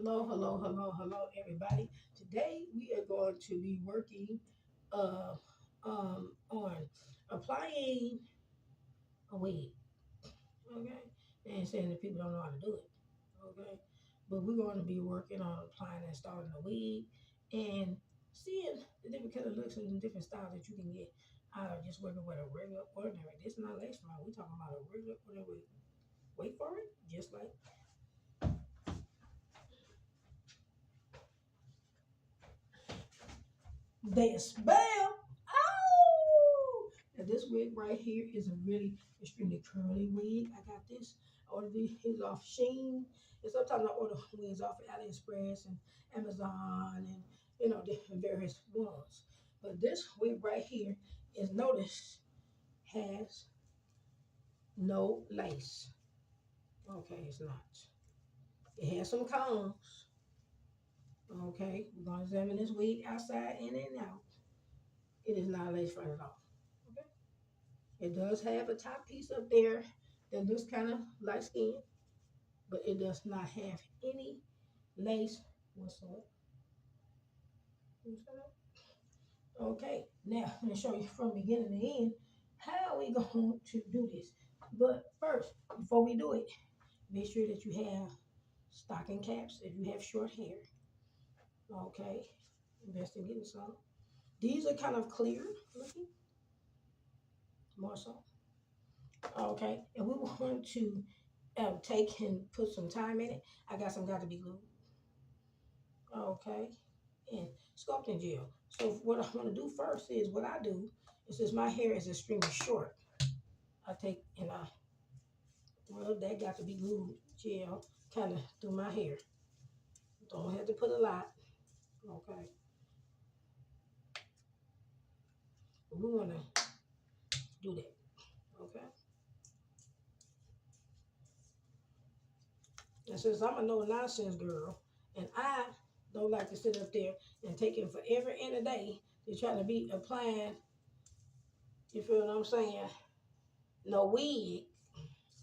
Hello, everybody. Today we are going to be working uh, on applying a wig. Okay, and saying that people don't know how to do it. Okay, but we're going to be working on applying and starting a wig and seeing the different kind of looks and different styles that you can get out of just working with a regular ordinary. This is not lace front. We're talking about a regular ordinary wig. Wait for it, just like this. Bam! Oh! Now this wig right here is a really extremely curly wig. I got this. I ordered these off Sheen. And sometimes I order wigs off of AliExpress and Amazon and different various ones. But this wig right here is notice has no lace. Okay, it's not. It has some combs. Okay, we're gonna examine this wig outside in and out. It is not lace front at all. Okay. It does have a top piece up there that looks kind of light skin, but it does not have any lace whatsoever. Okay, now I'm going to show you from beginning to end how we going to do this. But first, before we do it, make sure that you have stocking caps if you have short hair. Okay, invest in getting some. These are kind of clear looking, more so. Okay, and we want to take and put some time in it. I got some got to be glue. Okay, and sculpting gel. So what I want to do first is what I do is since my hair is extremely short, I take and I rub that got to be glue gel kind of through my hair. Don't have to put a lot. Okay, but we want to do that. Okay, and since I'm a no nonsense girl, and I don't like to sit up there and take it forever and a day to try to be applying. You feel what I'm saying? No wig.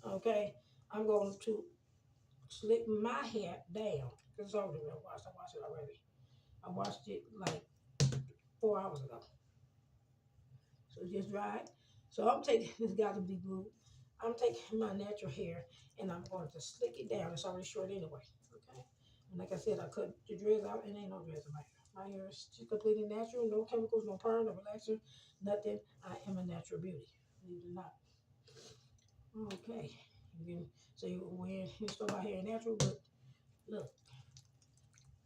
Okay, I'm going to slick my hair down. Because it's already been washed. I washed it already. I washed it like 4 hours ago. So it just dried. So I'm taking this got to be glue. I'm taking my natural hair and I'm going to slick it down. It's already short anyway. Okay. And like I said, I cut the dreads out and ain't no dreads in my hair. My hair is completely natural, no chemicals, no perm, no relaxer, nothing. I am a natural beauty. Believe it or not. Okay. You can say when you start my hair natural, but look,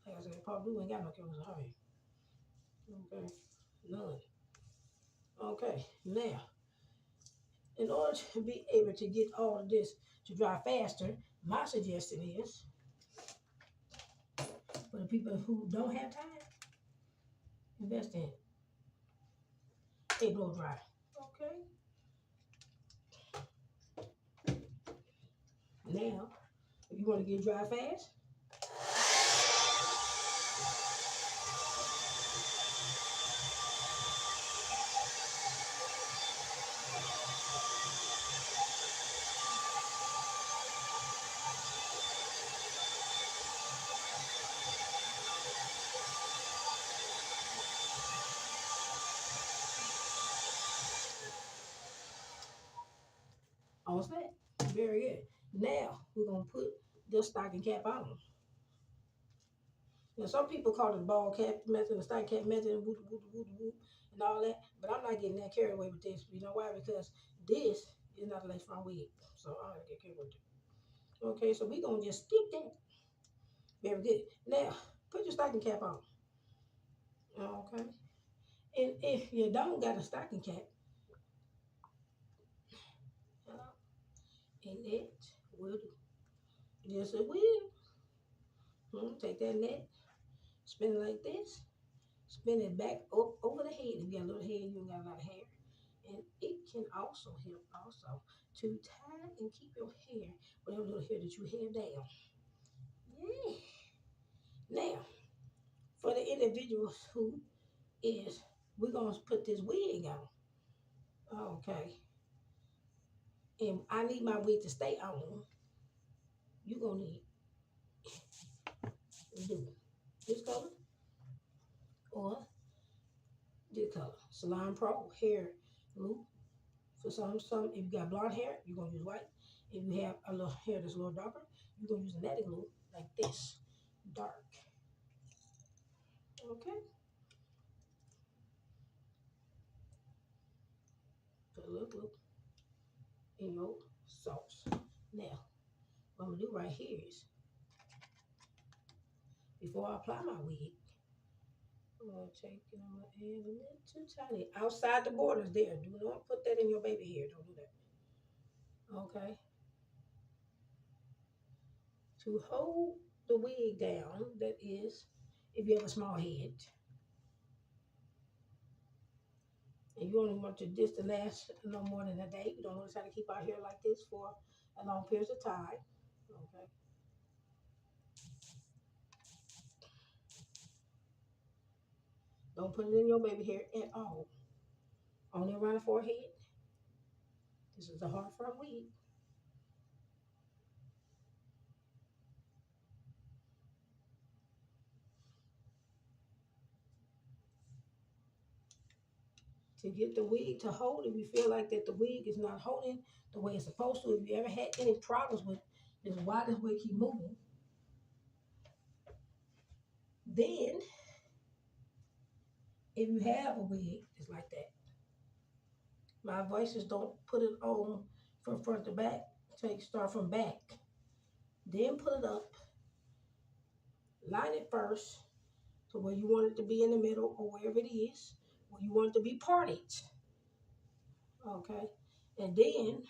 like I said, Paul Blue ain't got no chemicals in her hair. Okay. None. Okay. Now, in order to be able to get all of this to dry faster, my suggestion is for the people who don't have time, invest in a blow dry. Okay. Now, if you want to get dry fast, all set. Very good. Now we're gonna put the stocking cap on. Now some people call it the ball cap method, the stocking cap method, and whoop, whoop, whoop, whoop, and all that. But I'm not getting that carried away with this. You know why? Because this is not a lace front wig, so I'm gonna get carried away with it. Okay, so we're gonna just skip that. Very good. Now put your stocking cap on. Okay. And if you don't got a stocking cap, and it will do. Yes, it will. Take that net, spin it like this, spin it back up over the head. If you got a little head, you ain't got a lot of hair. And it can also help also to tie and keep your hair, whatever little hair that you have down. Yeah. Now, for the individuals who is, we're going to put this wig on. Okay. And I need my wig to stay on. You're going to need this color or this color. Salon Pro hair glue. For some, if you got blonde hair, you're gonna use white. If you have a little hair that's a little darker, you're gonna use a netting glue like this, dark. Okay. Put a little glue in your sauce. Now, what I'm gonna do right here is, before I apply my wig, I'm gonna take and I'm gonna add a little too tiny outside the borders there. Do not put that in your baby hair. Don't do that. Okay. To hold the wig down, that is, if you have a small head, and you only want this to last no more than a day. You don't want to try to keep our hair like this for a long period of time. Okay. Don't put it in your baby hair at all. Only around the forehead. This is a hard front wig. To get the wig to hold, if you feel like that the wig is not holding the way it's supposed to, if you ever had any problems with this, why this wig keep moving, then if you have a wig, it's like that. My advice is don't put it on from front to back. Start from back. Then put it up. Line it first to where you want it to be in the middle or wherever it is, where you want it to be parted. Okay. And then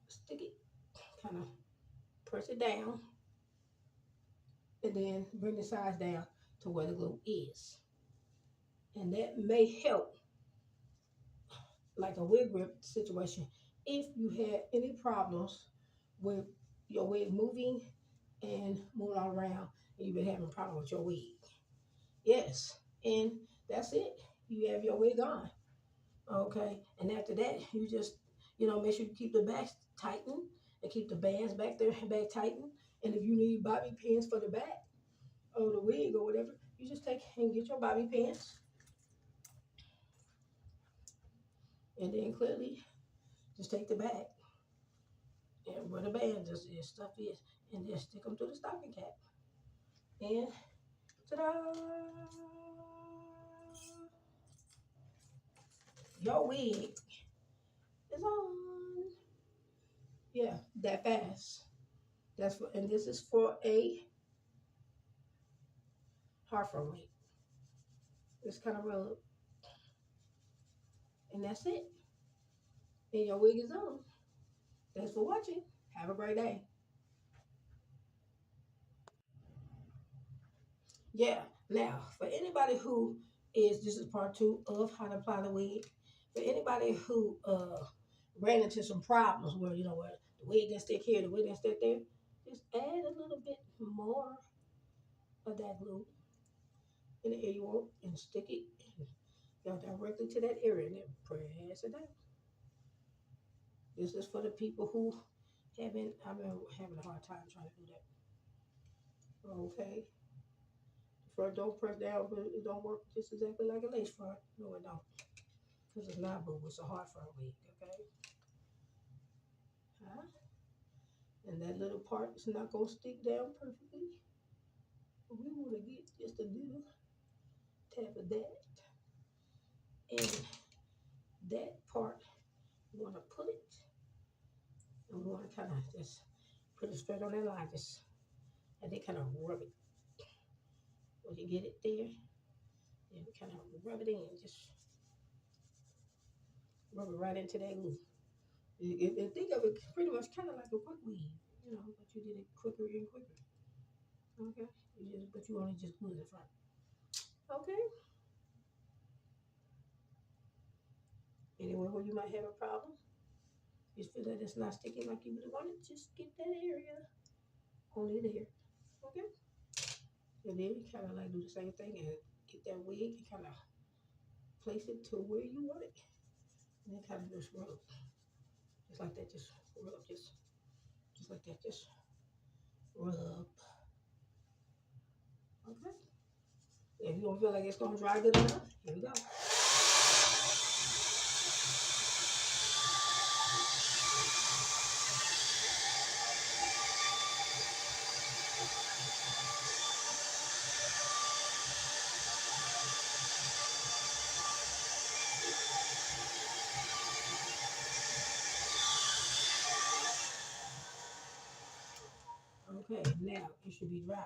stick it, kind of press it down, and then bring the sides down to where the glue is. And that may help, like a wig grip situation, if you had any problems with your wig moving and moving all around, and you've been having a problem with your wig. Yes, and that's it. You have your wig on. Okay, and after that, you just, make sure you keep the back tightened and keep the bands back there back tightened. And if you need bobby pins for the back or the wig or whatever, you just take and get your bobby pins, and then clearly just take the back and where the band stuff is, and then stick them through the stocking cap. And ta-da! Your wig is on. Yeah, that fast. And this is for a Hartford wig. This kind of rub, and that's it. And your wig is on. Thanks for watching. Have a great day. Yeah. Now, for anybody who this is part 2 of how to apply the wig. For anybody who ran into some problems where, where the wig didn't stick here, the wig didn't stick there, just add a little bit more of that glue in the area you want and stick it directly to that area and then press it down. This is for the people who I've been having a hard time trying to do that. Okay. Front don't press down, but it don't work just exactly like a lace front. No, it don't. Because it's not boo, it's a hard front wig, okay? Huh? And that little part is not going to stick down perfectly. We want to get just a little tap of that. And that part, we want to put it, and we want to kind of just put it straight on that line, just, and then kind of rub it. When you get it there, then we kind of rub it in, just rub it right into that glue. You think of it pretty much kind of like a quick weave, but you did it quicker and quicker. Okay, but you only just glue the front. Okay. Anywhere where you might have a problem, just feel that it's not sticking like you really want it, just get that area only there. Okay. And then you kind of like do the same thing and get that wig and kind of place it to where you want it, and then kind of just rub, just like that, just rub, just like that, just rub. If you don't feel like it's gonna dry good enough, here we go. Okay, now it should be dry.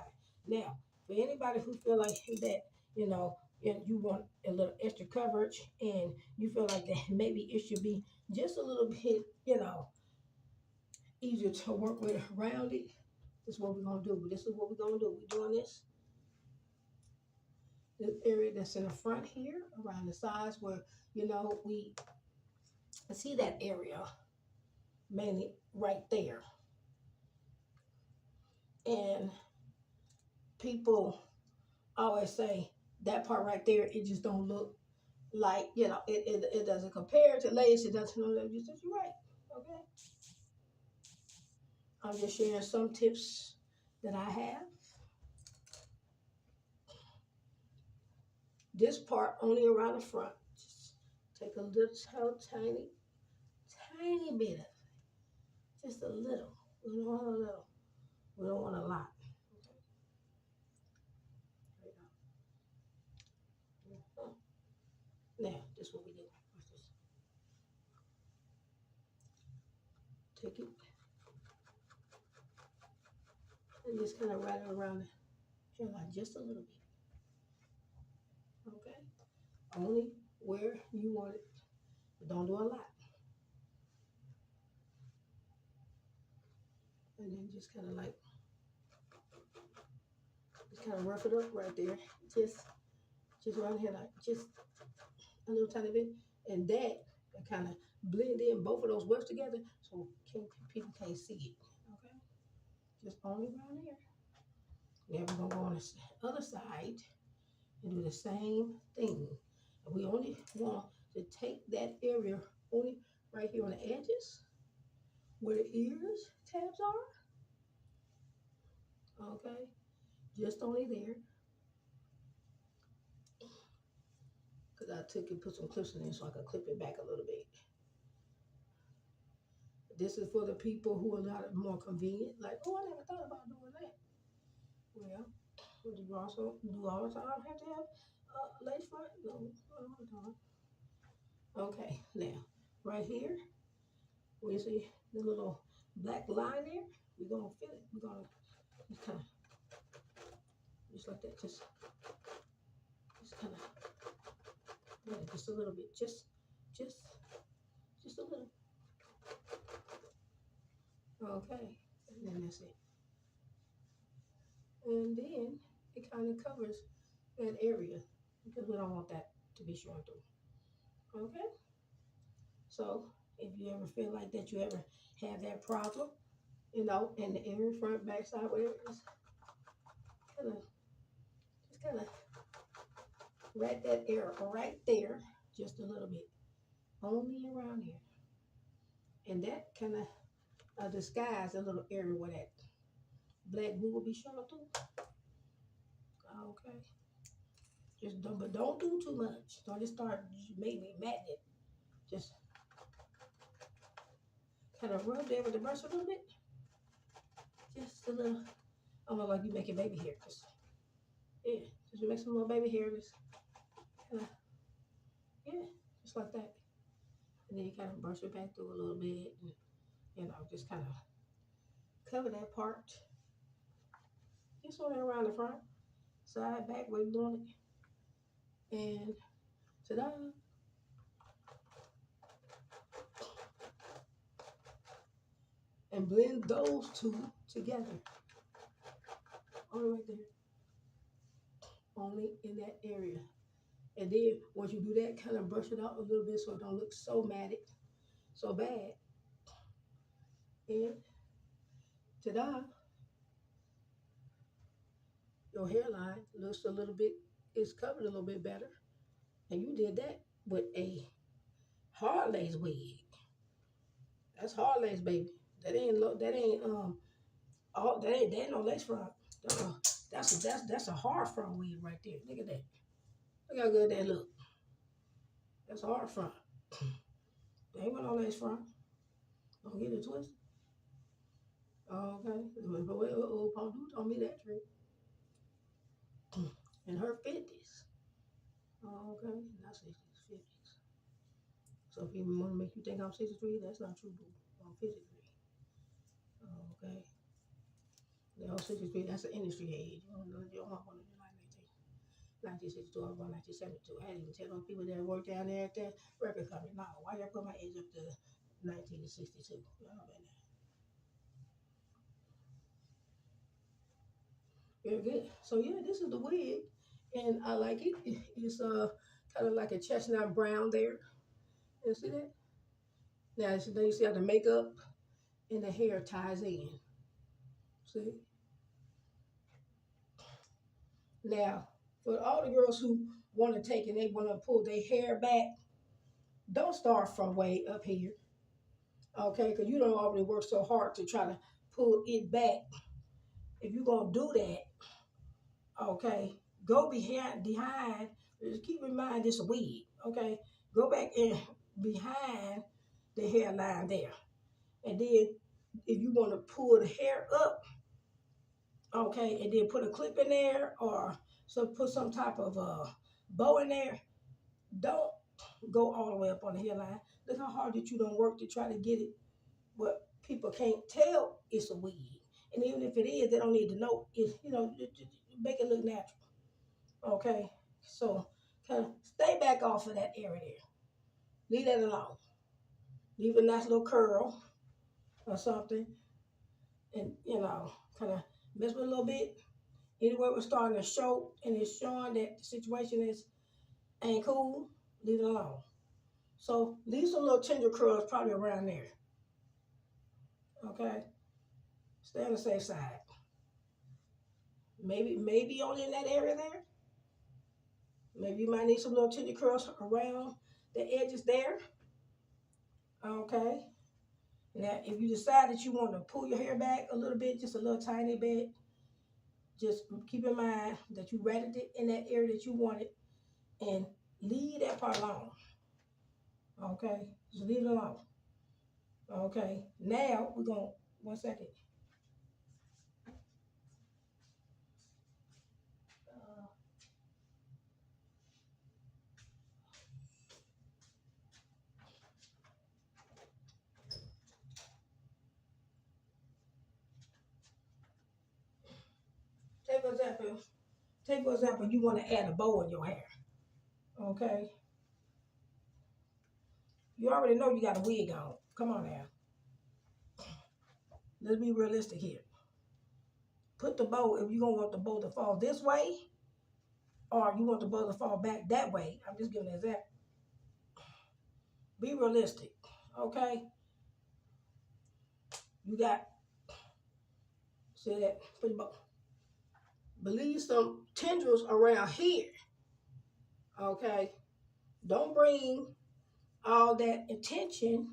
Now, for anybody who feel like that, you know, and you want a little extra coverage and you feel like that maybe it should be just a little bit, easier to work with around it, this is what we're gonna do. This is what we're gonna do. We're doing this area that's in the front here, around the sides where, we see that area mainly right there. And people always say that part right there, it just don't look like, it doesn't compare to lace. It doesn't know that you're right. Okay. I'm just sharing some tips that I have. This part only around the front. Just take a little tiny bit of it. Just a little. We don't want a little. We don't want a lot. Now, this is what we do. Take it and just kind of rattle around the hairline just a little bit. Okay? Only where you want it, but don't do a lot. And then just kind of rough it up right there. Just around here, like just a little tiny bit. And that kind of blend in both of those wefts together so people can't see it. Okay? Just only around here. Now we're gonna go on the other side and do the same thing. And we only want to take that area only right here on the edges where the ears tabs are. Okay? Just only there. Because I took and put some clips in there so I could clip it back a little bit. This is for the people who are not more convenient. Like, oh, I never thought about doing that. Well, do you also do all the time have to have lace front? No, not all the time. Okay, now right here, where you see the little black line there, we're gonna fill it. We're gonna just kind of, just like that, just kind of, yeah, just a little bit, just a little. Okay, and then that's it. And then it kind of covers that area because we don't want that to be showing through. Okay? So if you ever feel like that, you ever have that problem, in the area, front, back, side, whatever it is, just kind of wrap that area right there just a little bit, only around here. And that kind of disguise a little area where that black glue will be showing through. Okay. But don't do too much. Don't just start making it magnet. Just kind of rub there with the brush a little bit. Just a little, almost like you making baby hair. Just make some little baby hair. Just kind of, just like that. And then you kind of brush it back through a little bit. And, just kind of cover that part. Just on around the front, side, back, where you want it. And ta-da! And blend those two together. Only right there. Only in that area. And then once you do that, kind of brush it out a little bit so it don't look so matted, so bad. And ta-da! Your hairline looks a little bit, is covered a little bit better. And you did that with a hard lace wig. That's hard lace, baby. That ain't all. That ain't no lace front. That's a hard front weave right there. Look at that. Look how good that look. That's a hard front. They ain't got no lace front. Don't get it twisted. Oh, okay. But wait, Paul do told me that trick. In her 50s. Oh, okay. Not 60s, 50s. So if you want to make you think I'm 63, that's not true, boo. I'm 53. Oh, okay. No, 63, that's an industry age. You don't want to do like 1962, I was born 1972. I didn't even tell those people that worked down there at that record company. No, why y'all put my age up to 1962? Y'all know that. Very good. So yeah, this is the wig, and I like it. It's kind of like a chestnut brown there. You see that? Now, so then you see how the makeup and the hair ties in. See? Now, for all the girls who want to take and they want to pull their hair back, don't start from way up here, okay? Because you don't already work so hard to try to pull it back. If you're gonna do that, okay, go behind. Just keep in mind this a wig, okay? Go back in behind the hairline there, and then if you want to pull the hair up, okay, and then put a clip in there or so put some type of bow in there. Don't go all the way up on the hairline. Look how hard that you don't work to try to get it. What people can't tell it's a wig, and even if it is, they don't need to know. It just make it look natural. Okay, so kind of stay back off of that area there. Leave that alone. Leave a nice little curl or something, and kind of mess with it a little bit. Anywhere we're starting to show and it's showing that the situation is ain't cool, leave it alone. So leave some little tender curls probably around there. Okay, stay on the safe side. Maybe only in that area there. Maybe you might need some little tender curls around the edges there. Okay. Now, if you decide that you want to pull your hair back a little bit, just a little tiny bit, just keep in mind that you ratted it in that area that you wanted and leave that part alone. Okay. Just leave it alone. Okay. Now, we're going to, 1 second. Take for example, you want to add a bow in your hair. Okay. You already know you got a wig on. Come on now. Let's be realistic here. Put the bow, if you're going to want the bow to fall this way, or you want the bow to fall back that way. I'm just giving an example. Be realistic, okay? You got, see that, put the bow. Believe some tendrils around here, okay? Don't bring all that attention,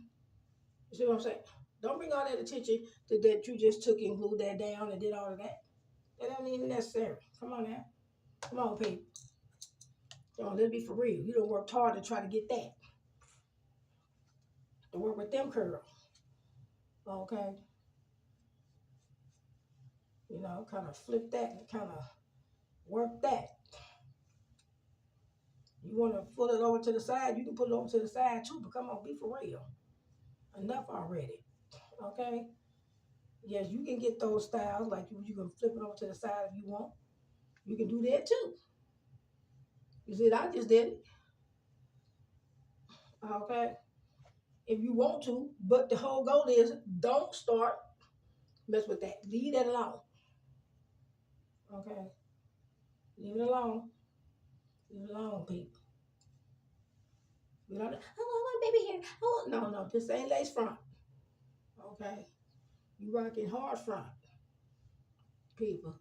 you see what I'm saying? Don't bring all that attention to that you just took and glued that down and did all of that. That ain't even necessary. Come on now. Come on, people. Come on, let's be for real. You done worked hard to try to get that. To work with them curls. Okay? Kind of flip that and kind of work that. You want to pull it over to the side, you can put it over to the side too, but come on, be for real. Enough already. Okay? Yes, you can get those styles, like you can flip it over to the side if you want. You can do that too. You see, I just did it. Okay? If you want to, but the whole goal is don't start mess with that. Leave that alone. Okay? Leave it alone. Leave it alone, people. You know, I want baby hair. No, this ain't lace front. Okay? You rocking hard front, people.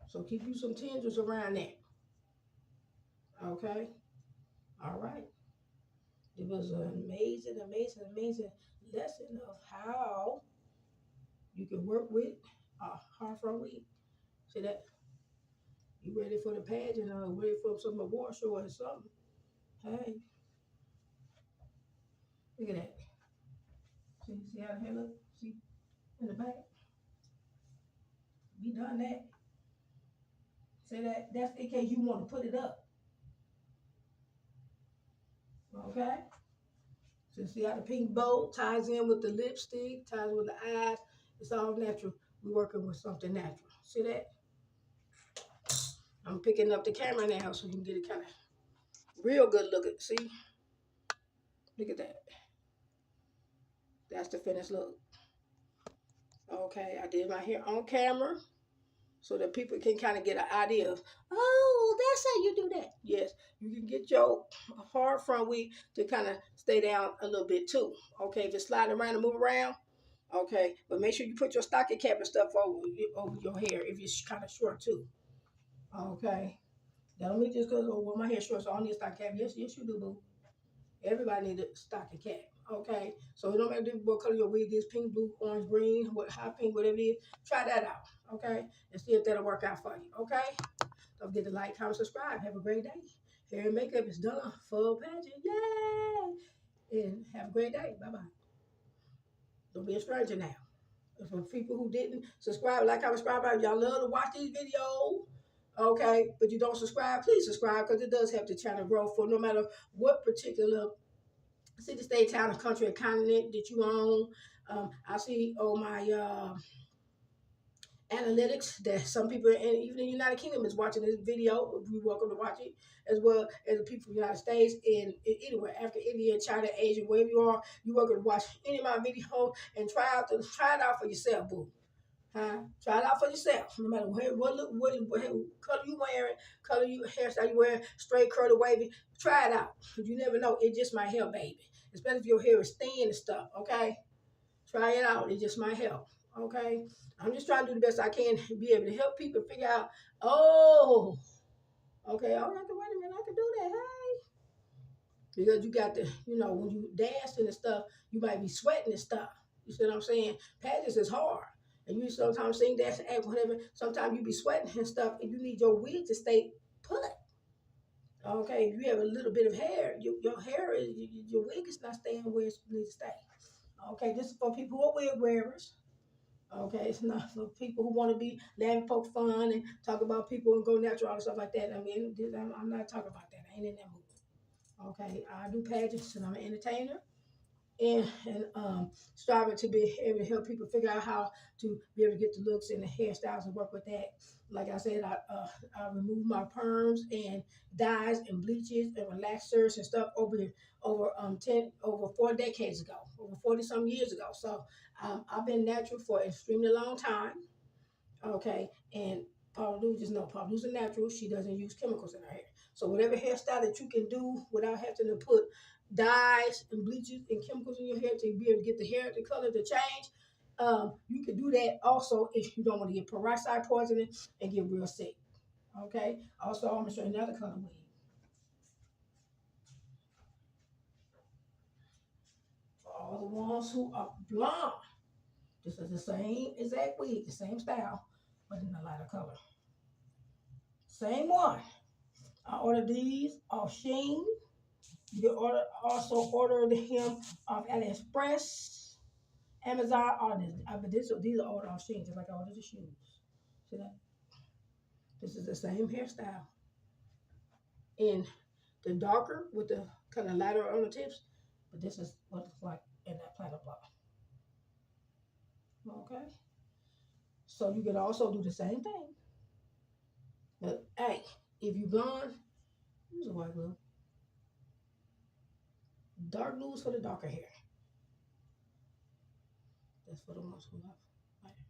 So keep you some tendrils around that. Okay? All right. It was an amazing lesson of how you can work with a hard front wig. See that? You ready for the pageant or ready for some award show or something? Hey, look at that. See how the hair look? See in the back? We done that. See that? That's in case you want to put it up. Okay? So see how the pink bow ties in with the lipstick, ties with the eyes. It's all natural. We're working with something natural. See that? I'm picking up the camera now so you can get it kind of real good looking. See? Look at that. That's the finished look. Okay, I did my hair on camera so that people can kind of get an idea of, oh, that's how you do that. Yes, you can get your hard front wig to kind of stay down a little bit too. Okay, if it's sliding around and move around, okay, but make sure you put your stocking cap and stuff over your hair if it's kind of short too. Okay, that don't mean just because, oh, well, my hair short, so I don't need a stocking cap. Yes, you do, boo. Everybody need a stocking cap. Okay, so it don't matter what color your wig is, pink, blue, orange, green, what hot pink, whatever it is. Try that out. Okay, and see if that'll work out for you. Okay, don't forget to like, comment, subscribe. Have a great day. Hair and makeup is done for Pageant. Yay! And have a great day. Bye bye. Don't be a stranger now. For people who didn't subscribe, like, comment, subscribe, y'all love to watch these videos. Okay, but you don't subscribe, please subscribe because it does help the channel grow for no matter what particular city, state, town, or country, or continent that you own. I see on my analytics that some people, and even in the United Kingdom, is watching this video. You're welcome to watch it, as well as the people from the United States and anywhere, Africa, India, China, Asia, wherever you are. You're welcome to watch any of my videos and try it out for yourself, boo. Huh? Try it out for yourself. No matter what color you wearing, hairstyle you wearing, straight, curly, wavy. Try it out. You never know. It just might help, baby. Especially if your hair is thin and stuff. Okay. Try it out. It just might help. Okay. I'm just trying to do the best I can to be able to help people figure out. Oh, okay. Oh, I can wait a minute. I can do that. Hey. Because you got to, when you dancing and stuff, you might be sweating and stuff. You see what I'm saying? Pageants is hard. And you sometimes sing, dance, and act, whatever. Sometimes you be sweating and stuff, and you need your wig to stay put. Okay, if you have a little bit of hair, your hair is, your wig is not staying where it needs to stay. Okay, this is for people who are wig wearers. Okay, it's not for people who want to be laughing, poke fun, and talk about people and go natural and stuff like that. I mean, I'm not talking about that. I ain't in that mood. Okay, I do pageants and I'm an entertainer and striving to be able to help people figure out how to be able to get the looks and the hairstyles and work with that. Like I said, I removed my perms and dyes and bleaches and relaxers and stuff over 4 decades ago, over 40 some years ago. So I've been natural for an extremely long time. Okay, and Paula Lou just know Paula Lou's a natural. She doesn't use chemicals in her hair. So whatever hairstyle that you can do without having to put dyes and bleaches and chemicals in your hair to be able to get the hair, the color to change, you can do that also if you don't want to get peroxide poisoning and get real sick. Okay. Also, I'm gonna show you another color wig. For all the ones who are blonde, this is the same exact wig, the same style, but in a lighter color. Same one. I ordered these off Shein. You can also order him off AliExpress, Amazon, all this. But these are ordered off Shein, just like I ordered the shoes. See that? This is the same hairstyle. In the darker with the kind of lighter on the tips, but this is what it's like in that platinum block. Okay? So you can also do the same thing. But hey, if you blonde, use a white glue. Dark glue is for the darker hair. That's for the ones who have lighter.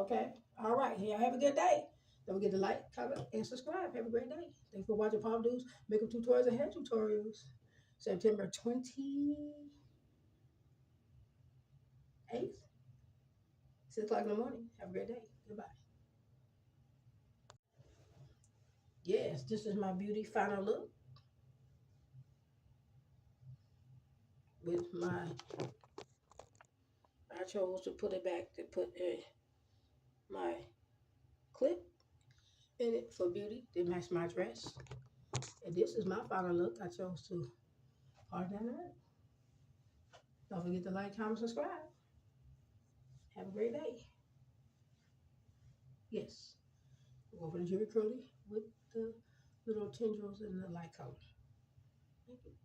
Okay? All right. Y'all have a good day. Don't forget to like, comment, and subscribe. Have a great day. Thanks for watching Pop Dudes, makeup tutorials, and hair tutorials. September 28th, 6 o'clock in the morning. Have a great day. Goodbye. Yes, this is my beauty final look with I chose to put it back to put my clip in it for beauty to match my dress. And this is my final look. I chose to part down it. Don't forget to like, comment, subscribe. Have a great day. Yes. Go for the jewelry curly with the little tendrils and the light color. Thank you.